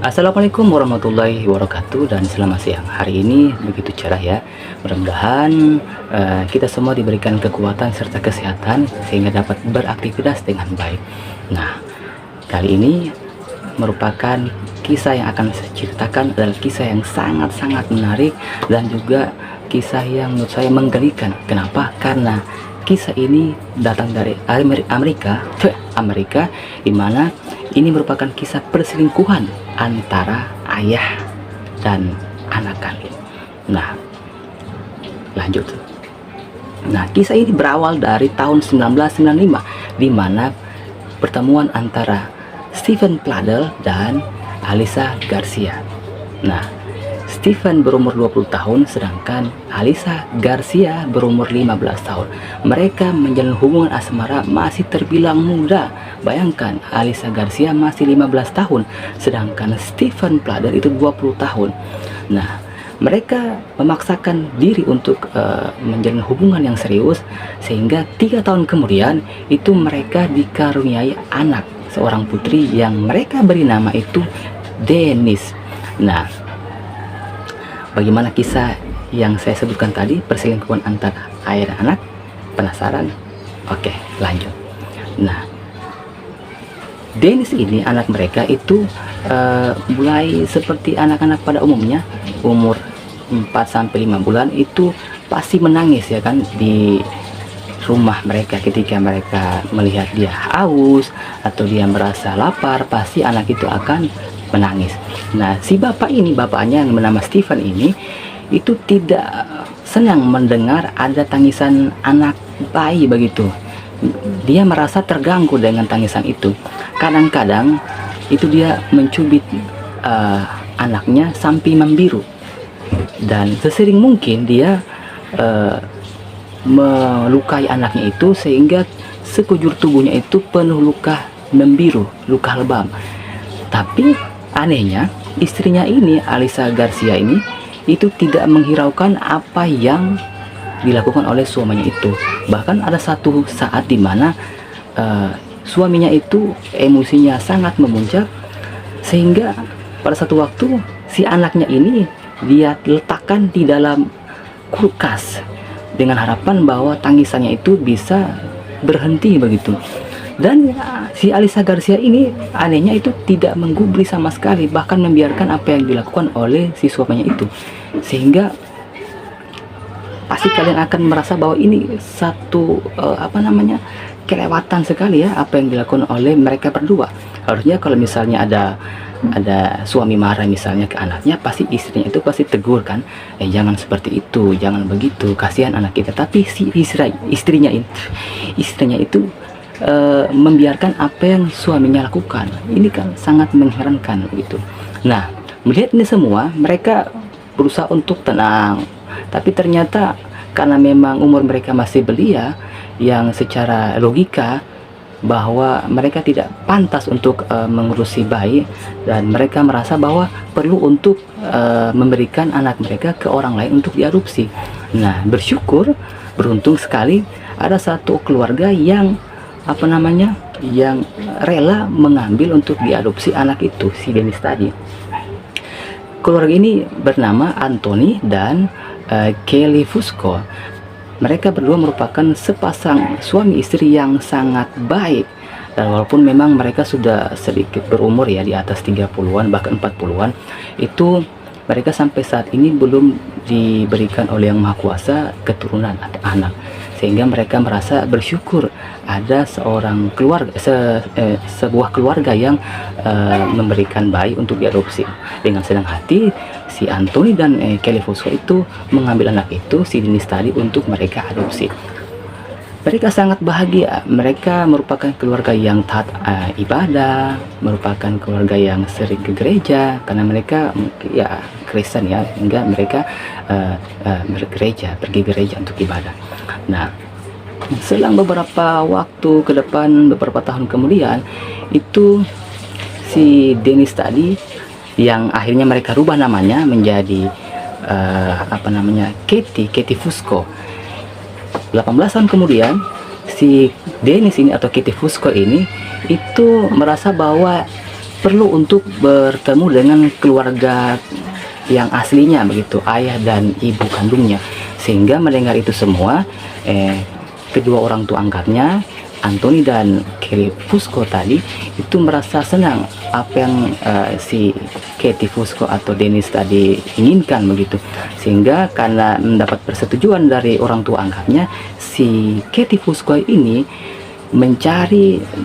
Assalamualaikum warahmatullahi wabarakatuh dan selamat siang. Hari ini begitu cerah ya. Mudah-mudahan kita semua diberikan kekuatan serta kesehatan sehingga dapat beraktivitas dengan baik. Nah, kali ini merupakan kisah yang akan saya ceritakan adalah kisah yang sangat-sangat menarik dan juga kisah yang menurut saya menggelikan. Kenapa? Karena kisah ini datang dari Amerika, di mana ini merupakan kisah perselingkuhan antara ayah dan anak kandung. Nah, lanjut. Nah, kisah ini berawal dari tahun 1995, di mana pertemuan antara Stephen Pladel dan Alyssa Garcia. Nah, Stephen berumur 20 tahun, sedangkan Alyssa Garcia berumur 15 tahun. Mereka menjalin hubungan asmara masih terbilang muda. Bayangkan, Alyssa Garcia masih 15 tahun, sedangkan Stephen Pladel itu 20 tahun. Nah, mereka memaksakan diri untuk menjalin hubungan yang serius, sehingga 3 tahun kemudian itu mereka dikaruniai anak, seorang putri yang mereka beri nama itu Denise. Nah, bagaimana kisah yang saya sebutkan tadi, perselingkuhan antara ayah dan anak? Penasaran? Oke, lanjut. Nah, Denise ini, anak mereka itu mulai seperti anak-anak pada umumnya, umur 4-5 bulan itu pasti menangis ya kan di rumah mereka. Ketika mereka melihat dia haus atau dia merasa lapar, pasti anak itu akan menangis. Nah, si bapak ini, bapaknya yang bernama Stephen ini, itu tidak senang mendengar ada tangisan anak bayi begitu. Dia merasa terganggu dengan tangisan itu. Kadang-kadang itu dia mencubit anaknya sampai membiru, dan sesering mungkin dia melukai anaknya itu sehingga sekujur tubuhnya itu penuh luka membiru, luka lebam. Tapi anehnya, istrinya ini, Alyssa Garcia ini, itu tidak menghiraukan apa yang dilakukan oleh suaminya itu. Bahkan ada satu saat di mana suaminya itu emosinya sangat memuncak, sehingga pada satu waktu si anaknya ini dia letakkan di dalam kulkas dengan harapan bahwa tangisannya itu bisa berhenti begitu. Dan si Alyssa Garcia ini anehnya itu tidak menggubris sama sekali, bahkan membiarkan apa yang dilakukan oleh si suaminya itu. Sehingga pasti kalian akan merasa bahwa ini satu kelewatan sekali ya apa yang dilakukan oleh mereka berdua. Harusnya kalau misalnya ada suami marah misalnya ke anaknya, pasti istrinya itu pasti tegur kan, jangan seperti itu, jangan begitu, kasihan anak kita. Tapi si istrinya itu membiarkan apa yang suaminya lakukan. Ini kan sangat mengherankan gitu. Nah, melihat ini semua, mereka berusaha untuk tenang, tapi ternyata karena memang umur mereka masih belia, yang secara logika bahwa mereka tidak pantas untuk mengurusi bayi, dan mereka merasa bahwa perlu untuk memberikan anak mereka ke orang lain untuk diadopsi. Nah, beruntung sekali ada satu keluarga yang yang rela mengambil untuk diadopsi anak itu, si Denise tadi. Keluarga ini bernama Anthony dan Kelly Fusco. Mereka berdua merupakan sepasang suami istri yang sangat baik, dan walaupun memang mereka sudah sedikit berumur ya, di atas 30-an bahkan 40-an, itu mereka sampai saat ini belum diberikan oleh Yang Maha Kuasa keturunan atau anak, sehingga mereka merasa bersyukur ada sebuah keluarga yang memberikan bayi untuk diadopsi. Dengan senang hati, si Anthony dan Kelly Fusco itu mengambil anak itu, si Denise tadi, untuk mereka adopsi. Mereka sangat bahagia. Mereka merupakan keluarga yang taat ibadah, merupakan keluarga yang sering ke gereja, karena mereka ya Kristen ya, hingga mereka pergi gereja untuk ibadah. Nah, selang beberapa waktu ke depan, beberapa tahun kemudian, itu si Denise tadi, yang akhirnya mereka rubah namanya menjadi Katie Fusco. 18 tahun kemudian, si Denise ini atau Katie Fusco ini itu merasa bahwa perlu untuk bertemu dengan keluarga yang aslinya begitu, ayah dan ibu kandungnya. Sehingga mendengar itu semua, kedua orang tua angkatnya Anthony dan Kelly Fusco tadi itu merasa senang apa yang si Katie Fusco atau Dennis tadi inginkan begitu. Sehingga karena mendapat persetujuan dari orang tua angkatnya, si Katie Fusco ini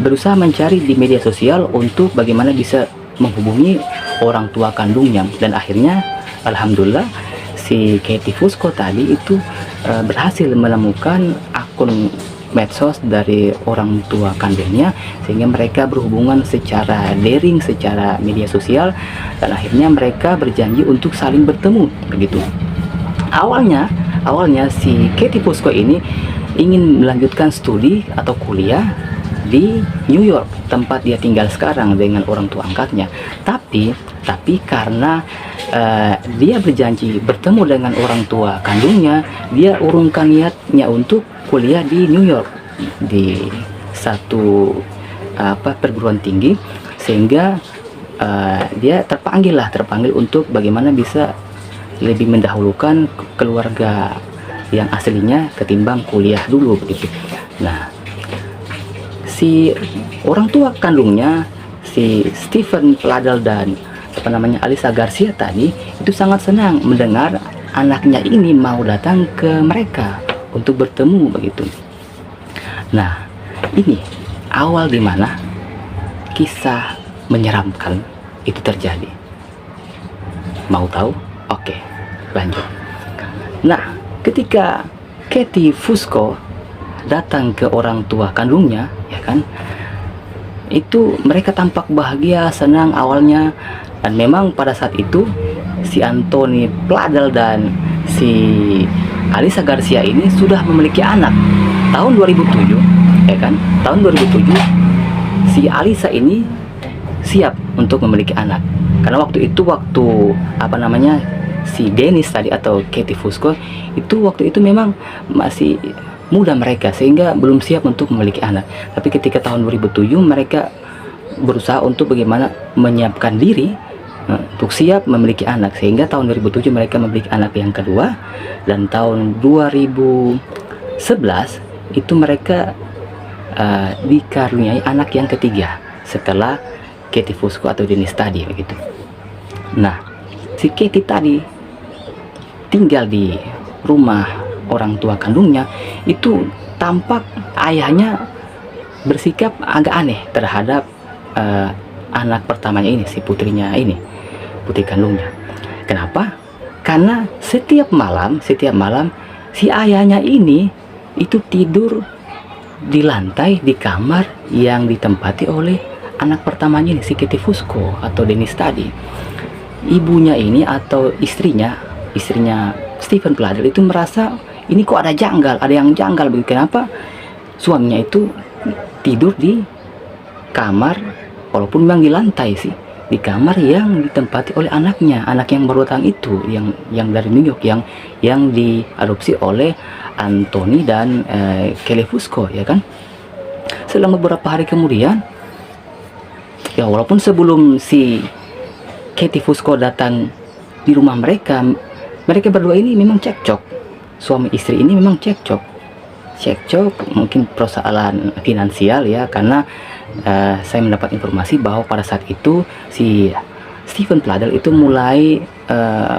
berusaha mencari di media sosial untuk bagaimana bisa menghubungi orang tua kandungnya, dan akhirnya alhamdulillah si Katie Fusco tadi itu berhasil menemukan akun medsos dari orang tua kandungnya, sehingga mereka berhubungan secara daring, secara media sosial, dan akhirnya mereka berjanji untuk saling bertemu begitu. Awalnya si Katie Fusco ini ingin melanjutkan studi atau kuliah di New York, tempat dia tinggal sekarang dengan orang tua angkatnya. Tapi karena dia berjanji bertemu dengan orang tua kandungnya, dia urungkan niatnya untuk kuliah di New York di satu perguruan tinggi, sehingga dia terpanggil untuk bagaimana bisa lebih mendahulukan keluarga yang aslinya ketimbang kuliah dulu begitu. Nah, si orang tua kandungnya, si Stephen Pladel dan Alyssa Garcia tadi itu sangat senang mendengar anaknya ini mau datang ke mereka untuk bertemu begitu. Nah, ini awal dimana kisah menyeramkan itu terjadi. Mau tahu? Oke, lanjut. Nah, ketika Katie Fusco datang ke orang tua kandungnya, ya kan, itu mereka tampak bahagia, senang awalnya. Dan memang pada saat itu si Anthony Pladel dan si Alyssa Garcia ini sudah memiliki anak tahun 2007, ya kan. Tahun 2007 si Alyssa ini siap untuk memiliki anak, karena waktu si Dennis tadi atau Katie Fusco itu waktu itu memang masih muda mereka, sehingga belum siap untuk memiliki anak. Tapi ketika tahun 2007 mereka berusaha untuk bagaimana menyiapkan diri untuk siap memiliki anak, sehingga tahun 2007 mereka memiliki anak yang kedua, dan tahun 2011 itu mereka dikaruniai anak yang ketiga setelah Katie Fusco atau Dennis tadi begitu. Nah, si Katie tadi tinggal di rumah orang tua kandungnya, itu tampak ayahnya bersikap agak aneh terhadap anak pertamanya ini, si putri kandungnya. Kenapa? Karena setiap malam si ayahnya ini itu tidur di lantai di kamar yang ditempati oleh anak pertamanya ini, si Katie Fusco atau Dennis tadi. Ibunya ini atau istrinya Stephen Pladel itu merasa ini kok ada yang janggal begitu. Kenapa suaminya itu tidur di kamar, walaupun memang di lantai sih, di kamar yang ditempati oleh anak yang baru datang itu, yang dari New York, yang diadopsi oleh Anthony dan Kelly Fusco, ya kan. Selama beberapa hari kemudian, ya walaupun sebelum si Katie Fusco datang di rumah mereka berdua ini memang cekcok, suami istri ini memang cekcok, mungkin persoalan finansial ya, karena saya mendapat informasi bahwa pada saat itu si Stephen Pladel itu mulai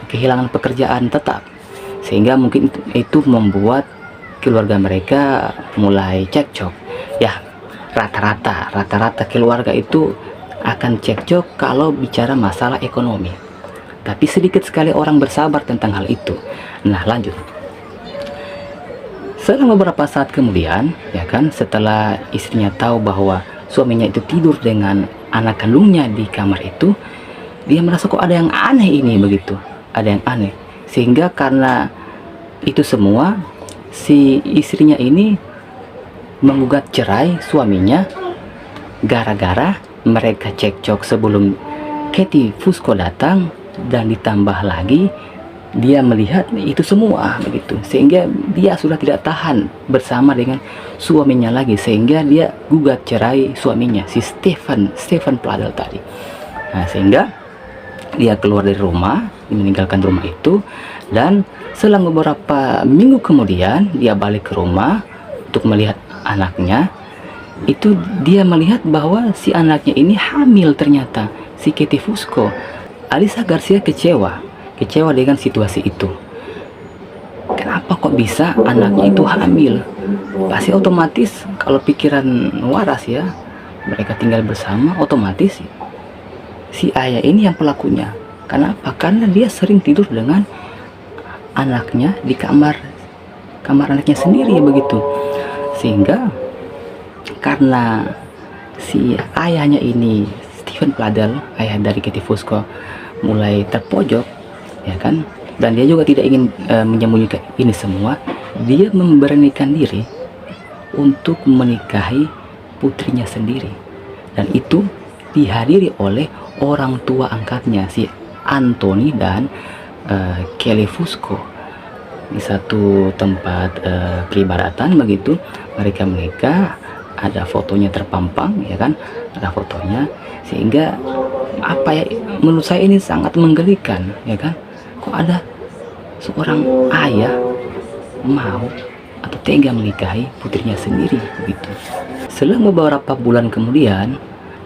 kehilangan pekerjaan tetap, sehingga mungkin itu membuat keluarga mereka mulai cekcok. Ya, rata-rata keluarga itu akan cekcok kalau bicara masalah ekonomi, tapi sedikit sekali orang bersabar tentang hal itu. Nah, lanjut. Selang beberapa saat kemudian, ya kan, setelah istrinya tahu bahwa suaminya itu tidur dengan anak kandungnya di kamar itu, dia merasa kok ada yang aneh ini begitu, ada yang aneh. Sehingga karena itu semua, si istrinya ini menggugat cerai suaminya gara-gara mereka cekcok sebelum Katie Fusco datang, dan ditambah lagi dia melihat itu semua begitu, sehingga dia sudah tidak tahan bersama dengan suaminya lagi, sehingga dia gugat cerai suaminya, si Stephen Pladel tadi. Nah, sehingga dia keluar dari rumah, meninggalkan rumah itu, dan selang beberapa minggu kemudian dia balik ke rumah untuk melihat anaknya. Itu dia melihat bahwa si anaknya ini hamil ternyata, si Katie Fusco. Alyssa Garcia kecewa dengan situasi itu. Kenapa kok bisa anaknya itu hamil? Pasti otomatis kalau pikiran waras ya, mereka tinggal bersama, otomatis si ayah ini yang pelakunya. Kenapa? Karena dia sering tidur dengan anaknya di kamar anaknya sendiri begitu. Sehingga karena si ayahnya ini, Stephen Pladel, ayah dari Katie Fusco, mulai terpojok, ya kan? Dan dia juga tidak ingin menyembunyikan ini semua. Dia memberanikan diri untuk menikahi putrinya sendiri, dan itu dihadiri oleh orang tua angkatnya, si Anthony dan Kelly Fusco, di satu tempat peribadatan begitu. Mereka menikah, ada fotonya terpampang, ya kan, ada fotonya. Sehingga apa ya, menurut saya ini sangat menggelikan, ya kan. Kok ada seorang ayah mau atau tega menikahi putrinya sendiri begitu. Selang beberapa bulan kemudian,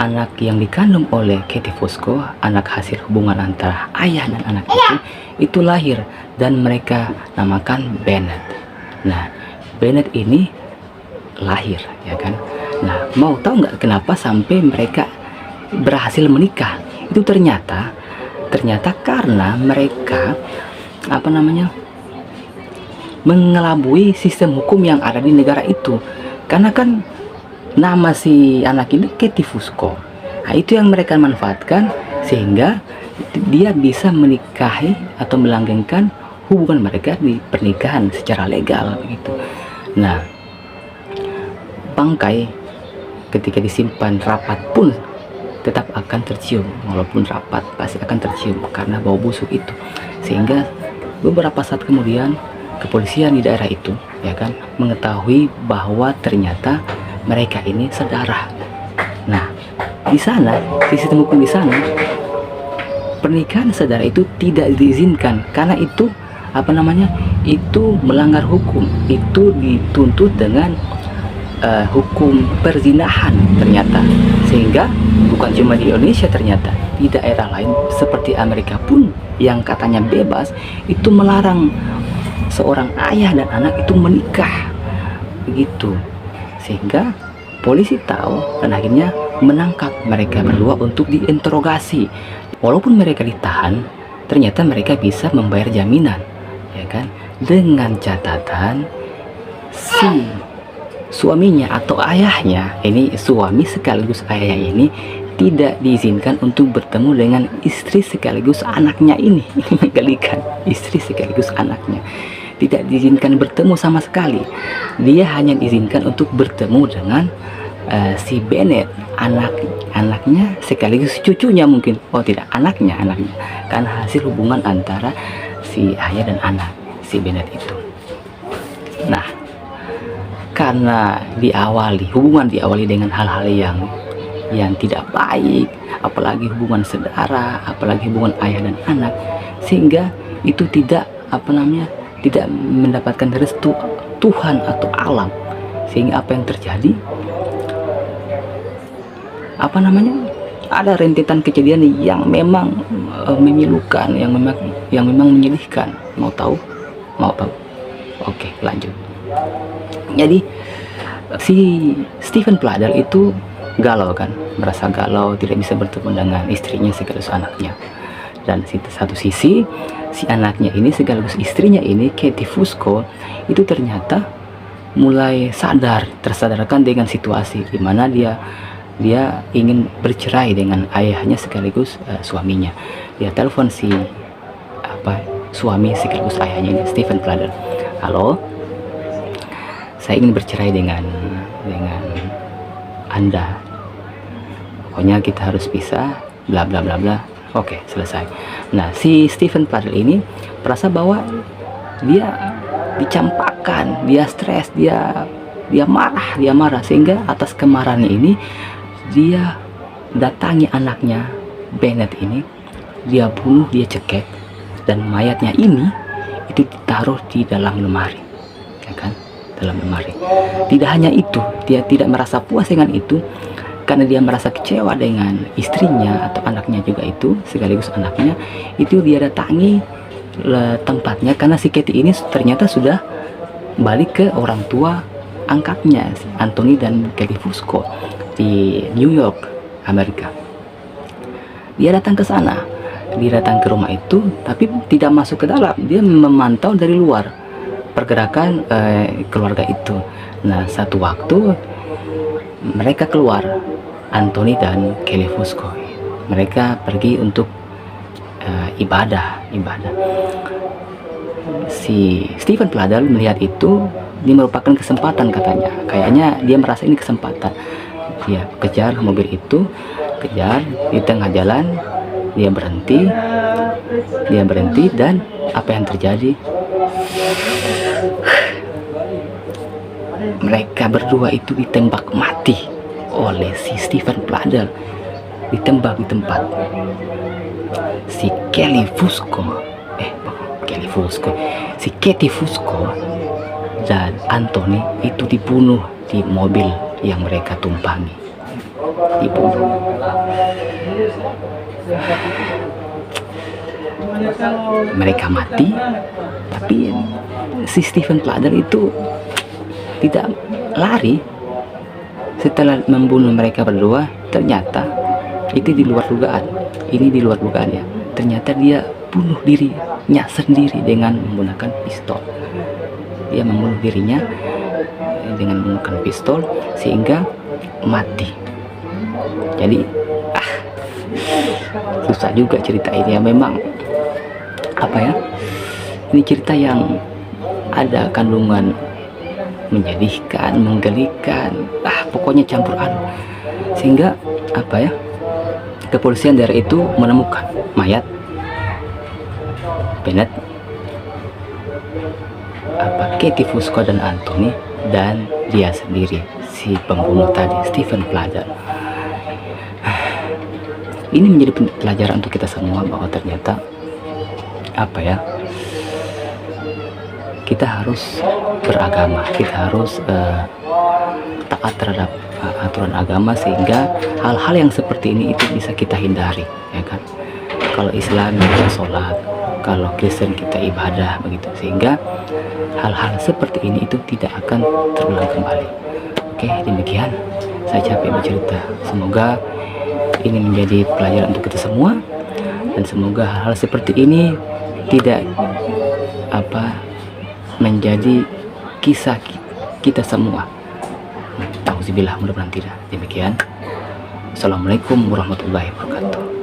anak yang dikandung oleh Katie Fusco, anak hasil hubungan antara ayah dan anak itu lahir, dan mereka namakan Bennett. Nah, Bennett ini lahir, ya kan. Nah, mau tahu nggak kenapa sampai mereka berhasil menikah? Itu ternyata karena mereka mengelabui sistem hukum yang ada di negara itu. Karena kan nama si anak ini Katie Fusco. Nah, itu yang mereka manfaatkan sehingga dia bisa menikahi atau melanggengkan hubungan mereka di pernikahan secara legal begitu. Nah, bangkai ketika disimpan rapat pun tetap akan tercium, walaupun rapat pasti akan tercium karena bau busuk itu. Sehingga beberapa saat kemudian kepolisian di daerah itu, ya kan, mengetahui bahwa ternyata mereka ini sedarah. Nah, di sana, di sistem hukum di sana, pernikahan saudara itu tidak diizinkan karena itu itu melanggar hukum. Itu dituntut dengan hukum perzinahan ternyata. Sehingga bukan cuma di Indonesia, ternyata di daerah lain seperti Amerika pun yang katanya bebas itu melarang seorang ayah dan anak itu menikah begitu. Sehingga polisi tahu dan akhirnya menangkap mereka berdua untuk diinterogasi. Walaupun mereka ditahan, ternyata mereka bisa membayar jaminan, ya kan, dengan catatan si suaminya atau ayahnya, ini suami sekaligus ayahnya ini, tidak diizinkan untuk bertemu dengan istri sekaligus anaknya ini. Menggelikan, istri sekaligus anaknya tidak diizinkan bertemu sama sekali. Dia hanya diizinkan untuk bertemu dengan si Bennett, anaknya sekaligus cucunya mungkin. Oh tidak, anaknya, karena hasil hubungan antara si ayah dan anak si Bennett itu. Nah, karena hubungan diawali dengan hal-hal yang tidak baik, apalagi hubungan saudara, apalagi hubungan ayah dan anak, sehingga itu tidak tidak mendapatkan restu Tuhan atau alam. Sehingga apa yang terjadi, ada rentetan kejadian yang memang memilukan, yang memang menyedihkan. Mau tahu? Oke, lanjut. Jadi si Stephen Pladel itu galau kan, merasa galau, tidak bisa bertemu dengan istrinya sekaligus anaknya. Dan di satu sisi, si anaknya ini sekaligus istrinya ini, Katie Fusco, itu ternyata mulai tersadarkan dengan situasi di mana dia ingin bercerai dengan ayahnya sekaligus suaminya. Dia telepon si suami sekaligus ayahnya ini, Stephen Pladel. Halo, saya ingin bercerai dengan Anda. Pokoknya kita harus pisah, bla bla bla bla. Oke, selesai. Nah, si Stephen Pladel ini merasa bahwa dia dicampakkan, dia stres, dia marah, sehingga atas kemarahannya ini dia datangi anaknya Bennett ini dia bunuh, dia cekek, dan mayatnya ini itu ditaruh di dalam lemari, ya kan, dalam lemari. Tidak hanya itu, dia tidak merasa puas dengan itu, karena dia merasa kecewa dengan istrinya atau anaknya juga itu, sekaligus anaknya itu, dia datangi tempatnya, karena si Katie ini ternyata sudah balik ke orang tua angkatnya, si Anthony dan Kelly Fusco di New York, Amerika. Dia datang ke sana, dia datang ke rumah itu, tapi tidak masuk ke dalam. Dia memantau dari luar pergerakan keluarga itu. Nah, satu waktu mereka keluar, Anthony dan Kelly Fusco. Mereka pergi untuk ibadah. Si Stephen Pladel melihat itu, ini merupakan kesempatan katanya. Kayaknya dia merasa ini kesempatan. Dia kejar mobil itu, kejar di tengah jalan, dia berhenti, dan apa yang terjadi? Mereka berdua itu ditembak mati oleh si Stephen Pladel, ditembak di tempat. Si si Katie Fusco dan Anthony itu dibunuh di mobil yang mereka tumpangi, dibunuh. Mereka mati, tapi si Stephen Pladel itu tidak lari. Setelah membunuh mereka berdua, ternyata itu di luar dugaan. Ini di luar dugaan ya. Ternyata dia bunuh dirinya sendiri dengan menggunakan pistol. Dia membunuh dirinya dengan menggunakan pistol sehingga mati. Jadi susah juga cerita ini ya, memang apa ya, ini cerita yang ada kandungan menyedihkan, menggelikan, pokoknya campur aduk, sehingga apa ya, kepolisian daerah itu menemukan mayat Bennett, Katie Fusco dan Anthony, dan dia sendiri, si pembunuh tadi, Stephen Pladel. Ini menjadi pelajaran untuk kita semua bahwa ternyata apa ya, kita harus beragama, kita harus taat terhadap aturan agama, sehingga hal-hal yang seperti ini itu bisa kita hindari, ya kan. Kalau Islam kita sholat, kalau Kristen kita ibadah, begitu, sehingga hal-hal seperti ini itu tidak akan terulang kembali. Oke, demikian saya capek bercerita. Semoga ini menjadi pelajaran untuk kita semua, dan semoga hal-hal seperti ini tidak menjadi kisah kita semua. Auzubillah, mudah-mudahan tidak. Demikian. Assalamualaikum warahmatullahi wabarakatuh.